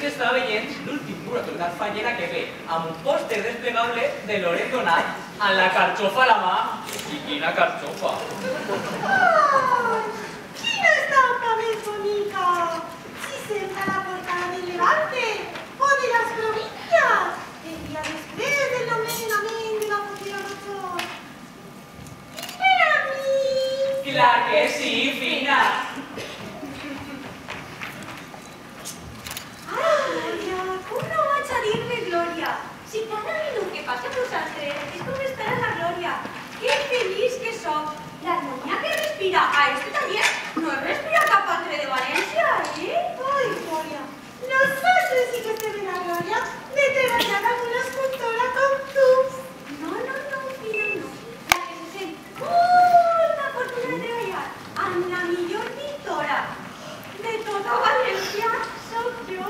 s'està veient l'últim mur atorgat fa llena que ve, amb un pòster desplegable de Loret Donat, amb la carxofa a la mà. I quina carxofa! Quina estampa més bonica! Si sembla la portada del Levante o de las provincias, el día després del nomenament de la futura doctor. I per a mi! Clar que sí, Fina! Glòria, com no vaig a dir-me Glòria? Si cada minut que passa amb vosaltres és com estar a la Glòria. Que feliç que soc! L'harmonia que respira a este taller no es respira cap altre de València, eh? Ai, Glòria, nosotros sí que estem en la Glòria de treballar amb una escultora com tu. No, Fina, no. La que se sent molta fortuna de treballar amb la millor pintora de tota València soc jo,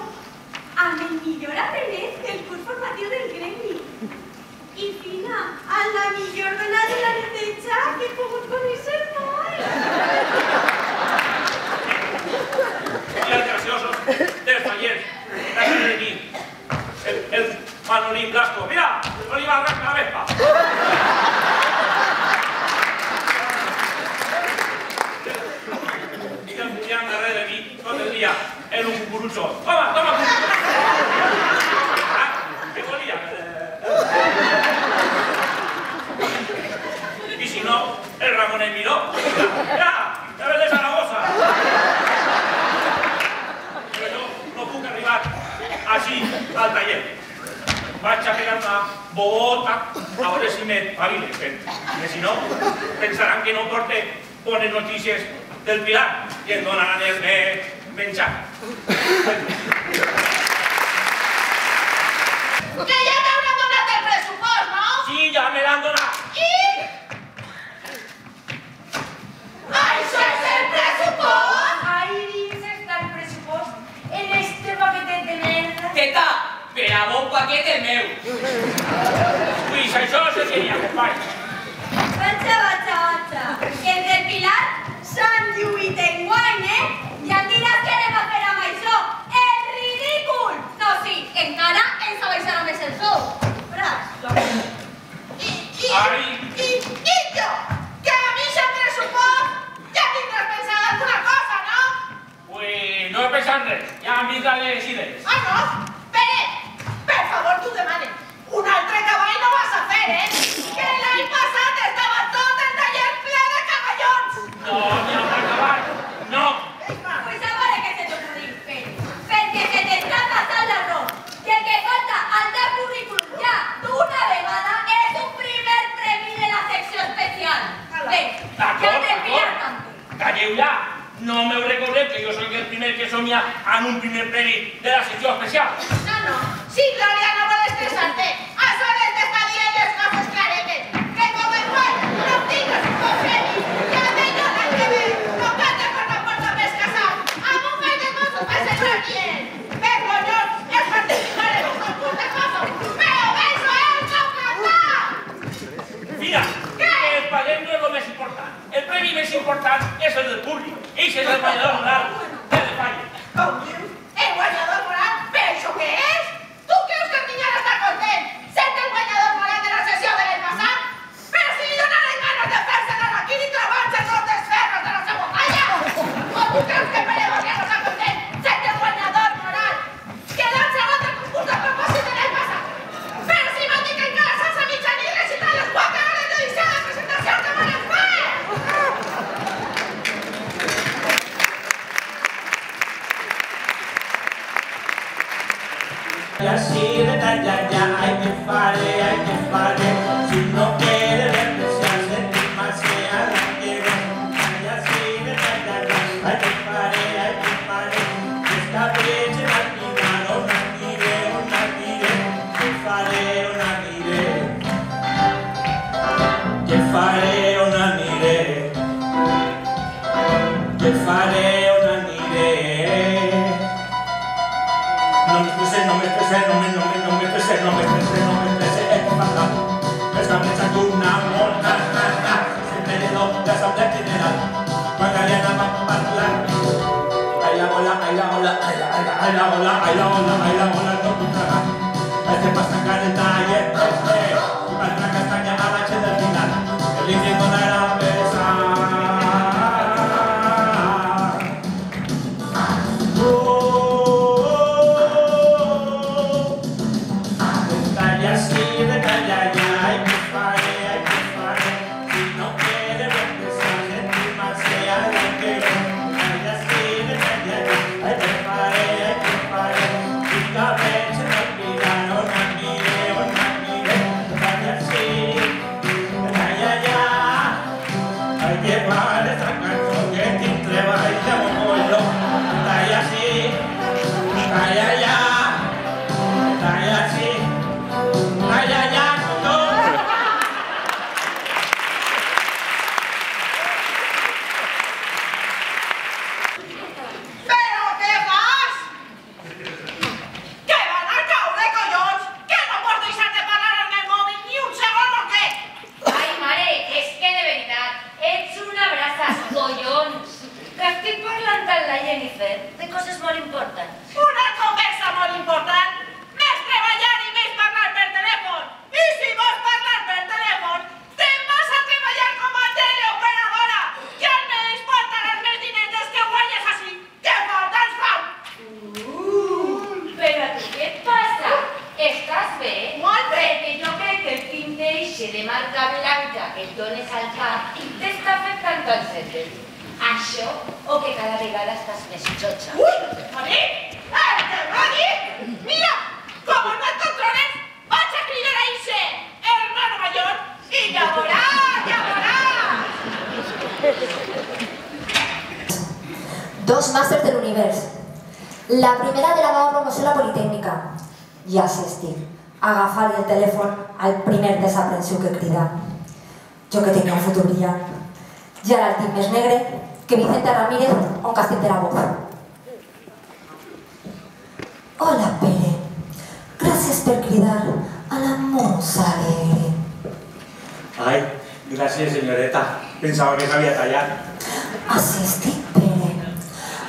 amb el millor aprenent del curs formatiu del gremi. I Fina, amb la millor dona de la neteja que he pogut conèixer mai. I els graciosos dels tallers d'aquí de nit. El Manolín Blasco. Mira, Oliva arranca la vespa. I el Julián darrere de mi tot el dia en un cucurucho. Toma, cucurucho. Què volia? I si no, el Ramon en Miró. Ja ves de Zaragoza. Però jo no puc arribar així al taller. Vaig a pegar una bota a veure si m'espavile, perquè si no pensaran que no porte bones notícies del Pilar i em donaran el menjar. Que ja t'hauran donat el pressupost, no? Sí, ja me l'han donat. I? Això és el pressupost? Ahí dins està el pressupost en este paquetet de merda. Teta, per a bon paquet el meu. Pues això se seria, compadre. Vaja. El del Pilar s'han lluït enguany, I em diràs que anem a fer amb això. És ridícul! No, sí, encara ens abaixarà més el sou. I jo, que a mi això pressupost ja tindràs pensat alguna cosa, no? Pues no he pensat res, ja m'he vist les idees. Ah, no? Pere, per favor, t'ho demane. Un altre cavall no vas a fer, Que l'any passat estava tot el taller ple de cavallons. No, ni a cavall, no. Pues a veure què se t'ocorri, Pere. Perquè se t'està passant l'arròs. I el que falta al teu currículum ja d'una vegada és un primer premi de la secció especial. Bé, ja t'he pillat també. Calleu ja. No me recordeu que jo soc el primer que somia amb un primer premi de la secció especial. No. Sí, Glòria, no vol estressar-te. A soles d'estar dient les coses claretes. Que com el guany no tingues un bon premi. Ja tengo l'any que ve. No cal de portar porta més casat. Amb un gall de cossos vas a estar dient. Vergonyós és participar en un concurs de cossos. Però eso és no cantar. Mira, el paguet no és el més important. El premi més important és el del públic. Ese és el guanyador moral de l'Espanya. Com dius? El guanyador moral? Però això què és? Tu creus que el Minyar està content sent el guanyador moral de la sessió de l'any passat? Però si li donaren ganes de fer-se aquí i trobar-se tots els ferros de la seva talla! O tu creus que Pere Boquer no està content sent el guanyador moral que l'han segon del concurs de propòsit de l'any passat? Però si m'han dit que encara saps a mitjanit recitar les 4 hores d'edició de presentació que van fer! Y así de ya, hay que fare, si no quiere despreciarse, más que arranque. Y así de ya, hay que fare, esta brecha va a mirar, una mire, que fare, que fare, que fare. No me estreses, es que pasa. Esta brecha con una mona, se me dio la asamblea general. Magdalena va a hablar. Ay la bola, ai la hola, no putarà. Este pasa acá en el taller, una castaña a la del final, el indio no era pesar. Detalla así, detalla ya, hay que fare, si no quiere empezar, sentir más sea de que detalla así, detalla ya, hay que fare, y cabeza no olvidaron a mí, detalla así, detalla ya, hay que fare esta canción que te entreba y te mojo, detalla así, detalla ya. Però què fas? Que van a caure, collons? Que no pots deixar de parlar en el mòbil ni un segon o què? Ai, mare, és que de veritat, ets una brasa, collons. Que estic parlant amb la Jennifer de coses molt importants. Una conversa molt important. Més treballar i més parlar per telèfon. I si vols parlar per telèfon, te'n vas a treballar com a teleoperadora. I almenys portaràs més diners dels que guanyes així. Que falta ens fan. Però a tu què et passa? Estàs bé? Molt bé. Perquè jo crec que el tint d'eixe de marca blanca que et dones al cap t'està afectant el cervell. Això o que cada vegada estàs més xotxa. Ui, Mari! Que Mari! Mira, com no et controles, vaig a cridar a Ixe, hermano mayor, i ja veuràs. Dos màsters de l'univers. La primera de la nova promoció a la Politécnica. Ja estic. Agafar-li el telèfon al primer desaprensiu que crida. Jo que tenia un futur brillant. I ara el tip més negre que Vicente Ramírez o un castell de la voz. Hola, Pere. Gràcies per cridar a la musa alegre. Ay, gracias, señorita. Pensaba que s'havia tallat. Així estic, Pere.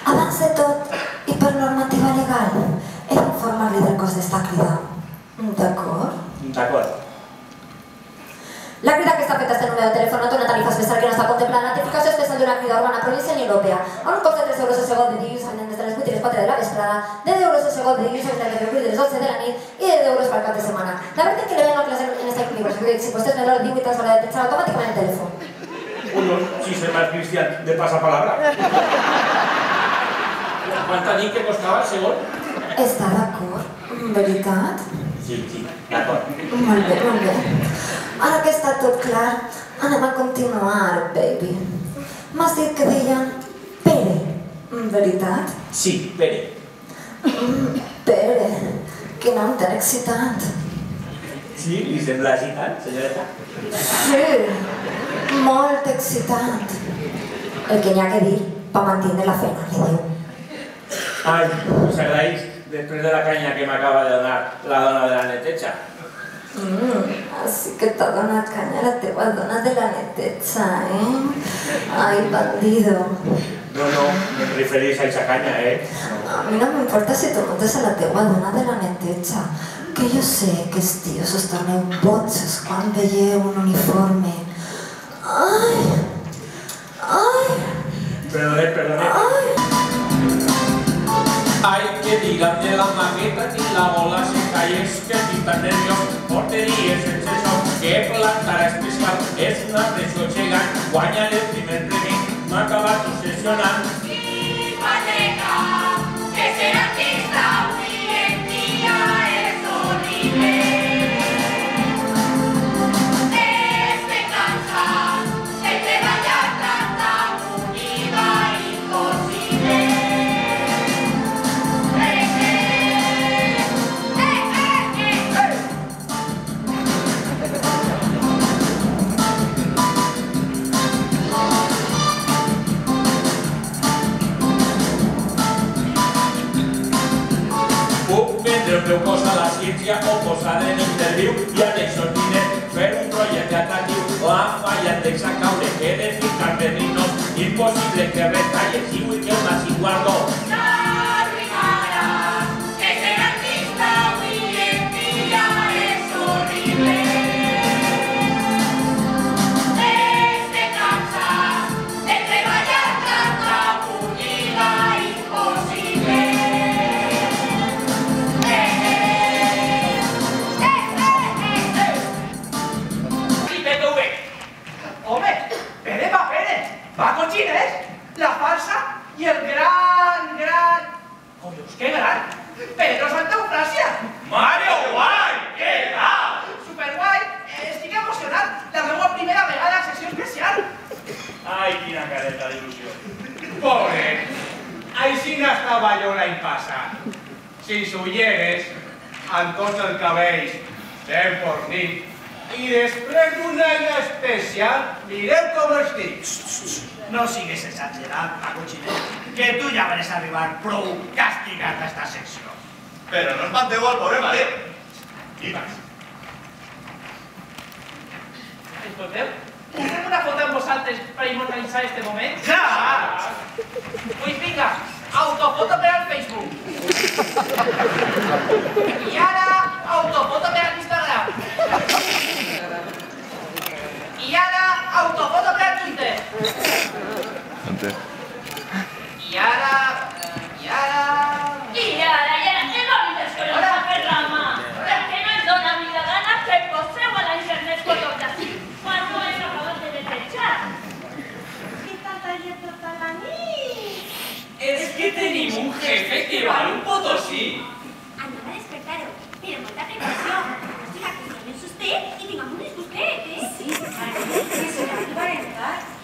Abans de tot, i per normativa legal, he d'informar-li del cos d'esta crida. D'acord? D'acord. La crida que està feta a este número de telèfon no té una tarifa especial que no està contemplant la notificació especial d'una crida urbana provincial ni europea. A un cost de 3 euros el segon de dilluns des de les 8 i les 4 de la vesprada, de 10 euros el segon de dilluns des de les 8 i les 11 de la nit i de 10 euros per cap de setmana. La veritat és que le ven la clase en esta inclusiva, si vostè és menor de 18 anys haurà de pensar automàticament el telèfon. Uno, si se más cristian de pasapalabra. ¿Cuánto ha dit que costava el segon? Està d'acord? Veritat? Sí, d'acord. Molt bé, molt bé. Ara que està tot clar, anem a continuar, baby. M'has dit que deien Pere, veritat? Sí, Pere. Pere, que nom tan excitant. Sí, li sembla excitant, senyoreta? Sí, molt excitant. El que n'hi ha que dir per mantenir la feina, li diu. Ai, us agraïs després de la canya que m'acaba de donar la dona de la neteja. Així que t'ha donat canya la teva dona de la neteja, Ai, bandido. No, me referís a esa canya, A mi no m'importa si tu montes a la teva dona de la neteja, que jo sé que els tios us torneu botxos quan veieu un uniforme. Ai, Perdone. Ay, que digan de la maqueta y la bola se cae, es que estoy tan nervioso, porterías en sesión, que plantará especial, es una presión llegar, guanya el primer premi, no acaba tu sesional. Sí, Valleca, que ser artista hoy en día es horrible. Es venganza, que te vaya tanta unida imposible. El teu cos a la ciència o posar en interviu i a d'això diners fer un projecte atractiu. La falla et deixa caure, que de ficar peninos, impossible que retalles i vull que el vagi guardo. Arruinarà si s'ulleres, amb tots els cabells ben fornits, i després d'un any especial, mireu com estic. No sigues exagerat, Pacochinet, que tu ja vas arribar prou castigat a esta secció. Però no espanteu al pobre Maria. I vas. Escolteu, fem una foto amb vosaltres per immortalitzar este moment? Ja! Pues vinga, autofoto per al Facebook. I ara, autofoto per al Instagram. I ara, autofoto per al Twitter. I ara, què bonites que no fa per la mà? Per què no ens dona ni la gana que poseu a la internet fotografies quan no és acabat de desitjar? ¿Qué tal taller tota la nit? es que tenim un jefe que val un potosí. Andaba a despertaros, pero molta precaució. O sigui que se me usted y tengamos un disgustet, ¿eh? Sí, que se la iba a entrar.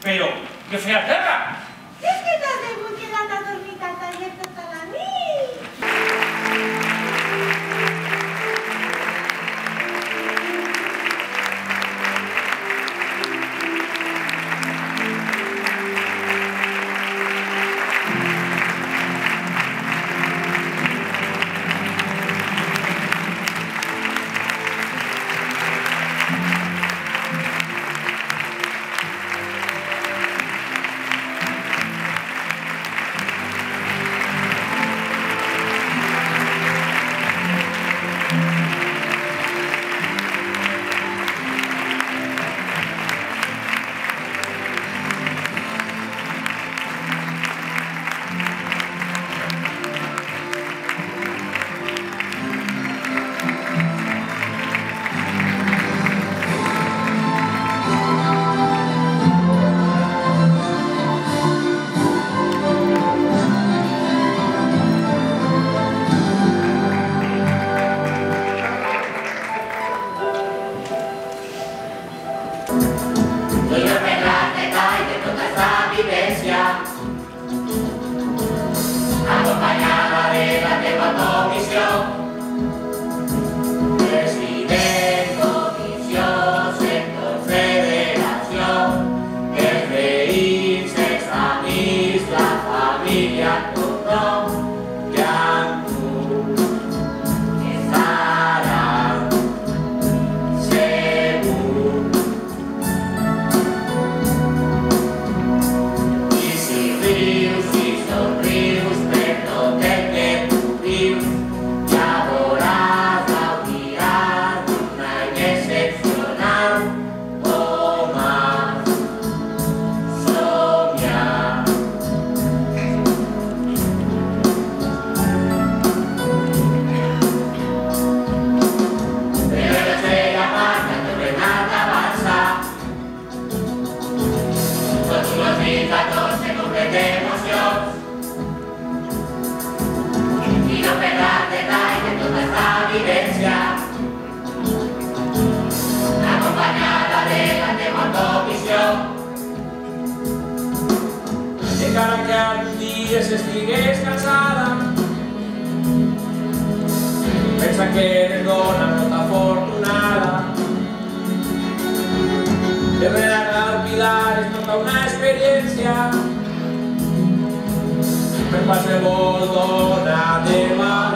Però, que fer a terra? És que t'has degut quedar a dormir al taller tota la nit. Encara que algun dia s'estigués cansada, pensa que eres dona molt afortunada. De verdad al Pilar és tota una experiència per qualsevol dona de València.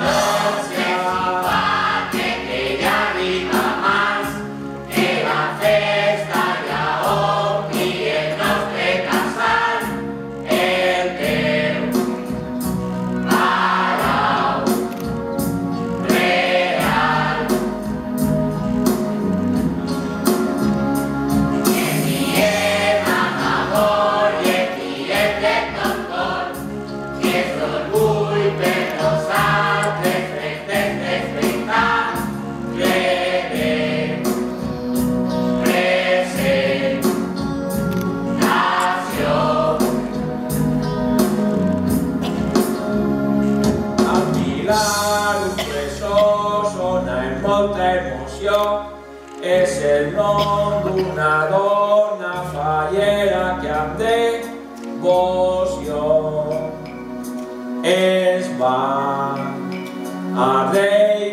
Orgull per nosaltres molta emoció. És el nom d'una dona fallera que amb devoció es va a reir